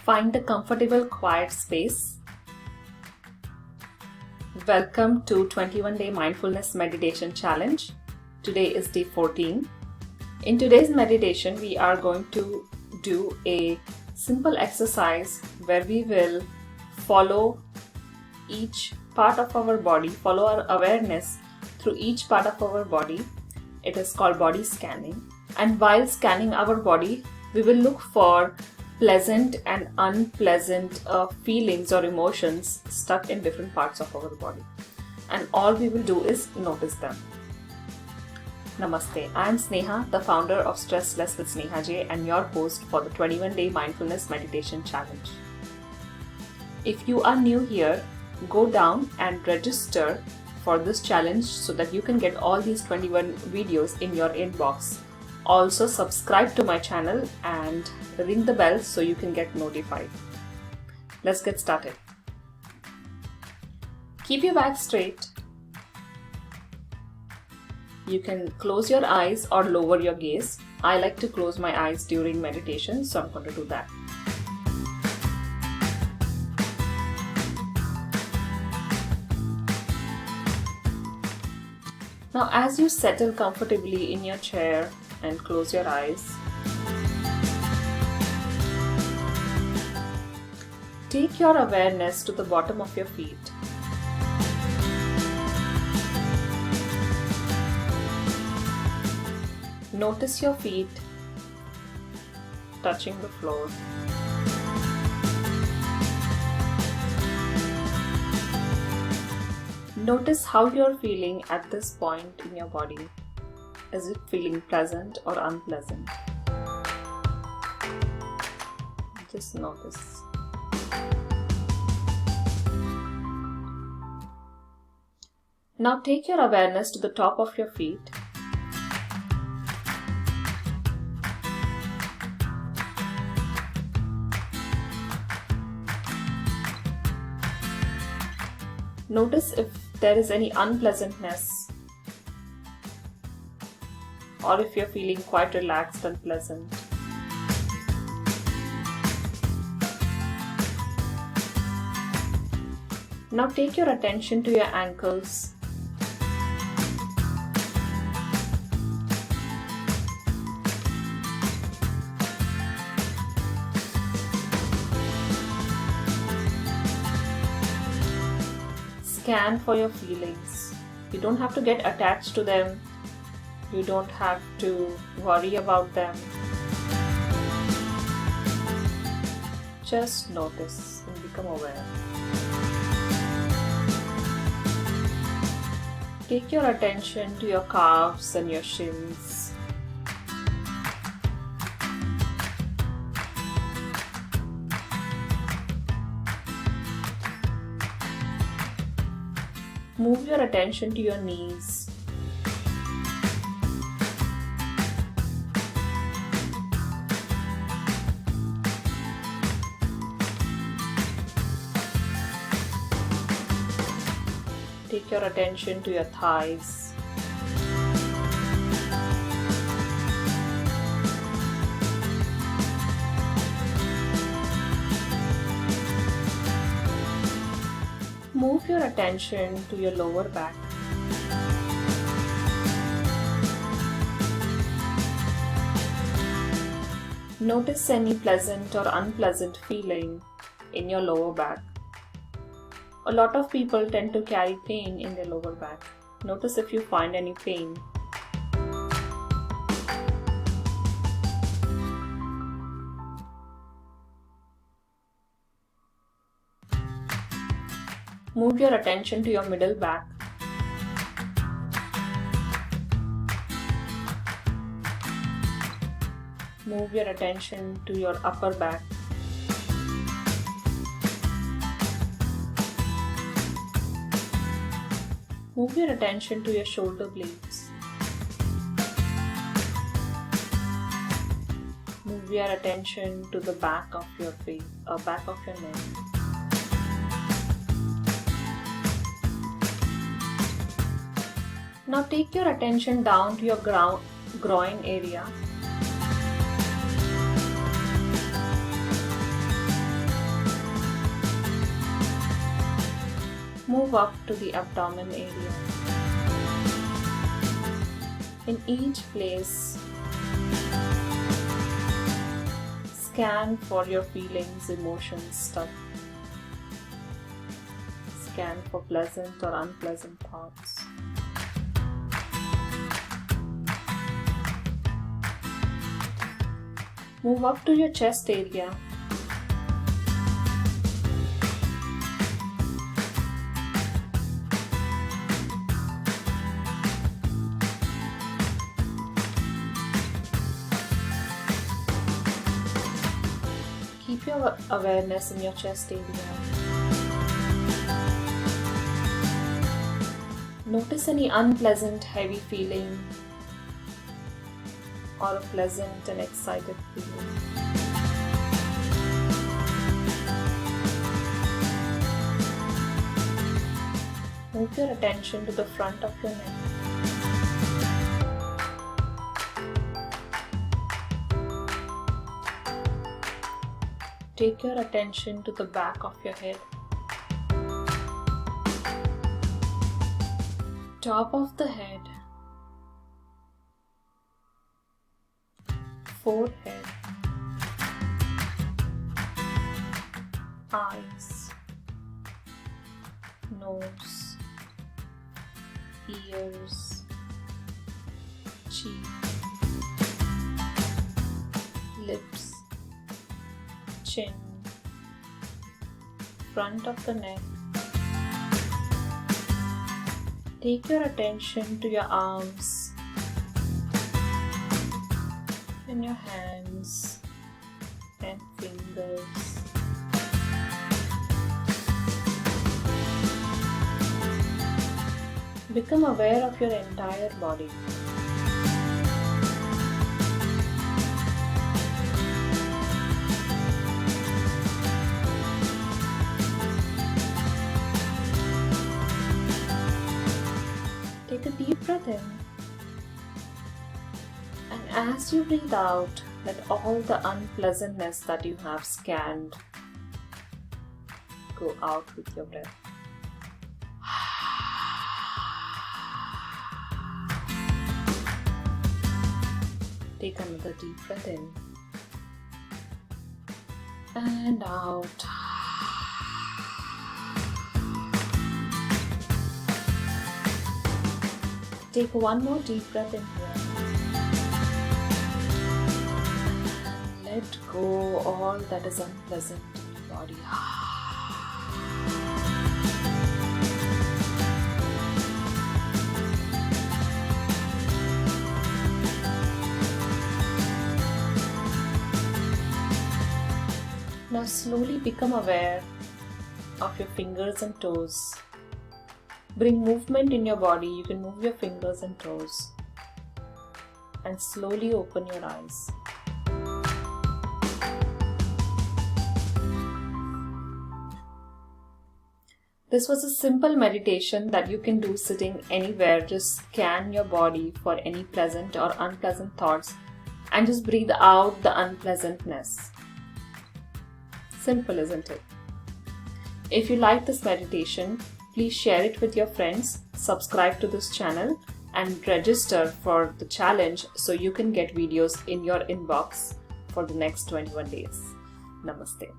Find a comfortable, quiet space. Welcome to 21-day Mindfulness Meditation Challenge. Today is day 14. In today's meditation, we are going to do a simple exercise where we will follow each part of our body, follow our awareness through each part of our body. It is called body scanning. And while scanning our body, we will look for pleasant and unpleasant feelings or emotions stuck in different parts of our body. And all we will do is notice them. Namaste, I am Sneha, the founder of Stress Less with Sneha J and your host for the 21-day Mindfulness Meditation Challenge. If you are new here, go down and register for this challenge so that you can get all these 21 videos in your inbox. Also subscribe to my channel and ring the bell so you can get notified. Let's get started. Keep your back straight. You can close your eyes or lower your gaze. I like to close my eyes during meditation, so I'm going to do that. Now, as you settle comfortably in your chair and close your eyes, take your awareness to the bottom of your feet. Notice your feet touching the floor. Notice how you are feeling at this point in your body. Is it feeling pleasant or unpleasant? Just notice. Now take your awareness to the top of your feet. Notice if there is any unpleasantness or if you're feeling quite relaxed and pleasant. Now take your attention to your ankles. Scan for your feelings. You don't have to get attached to them. You don't have to worry about them. Just notice and become aware. Take your attention to your calves and your shins. Move your attention to your knees. Take your attention to your thighs. Move your attention to your lower back. Notice any pleasant or unpleasant feeling in your lower back. A lot of people tend to carry pain in their lower back. Notice if you find any pain. Move your attention to your middle back. Move your attention to your upper back. Move your attention to your shoulder blades. Move your attention to the back of your face, back of your neck. Now take your attention down to your groin area. Move up to the abdomen area. In each place, scan for your feelings, emotions, stuff. Scan for pleasant or unpleasant thoughts. Move up to your chest area. Keep your awareness in your chest area. Notice any unpleasant, heavy feeling or a pleasant and excited feeling. Move your attention to the front of your neck. Take your attention to the back of your head. Top of the head. Forehead. Eyes. Nose. Ears. Cheek. Lips. Chin, front of the neck. Take your attention to your arms and your hands and fingers. Become aware of your entire body. Take a deep breath in, and as you breathe out, let all the unpleasantness that you have scanned go out with your breath. Take another deep breath in and out. Take one more deep breath in here. And let go all that is unpleasant in your body. Now slowly become aware of your fingers and toes. Bring movement in your body. You can move your fingers and toes. And slowly open your eyes. This was a simple meditation that you can do sitting anywhere. Just scan your body for any pleasant or unpleasant thoughts and just breathe out the unpleasantness. Simple, isn't it? If you like this meditation, please share it with your friends, subscribe to this channel, and register for the challenge so you can get videos in your inbox for the next 21 days. Namaste.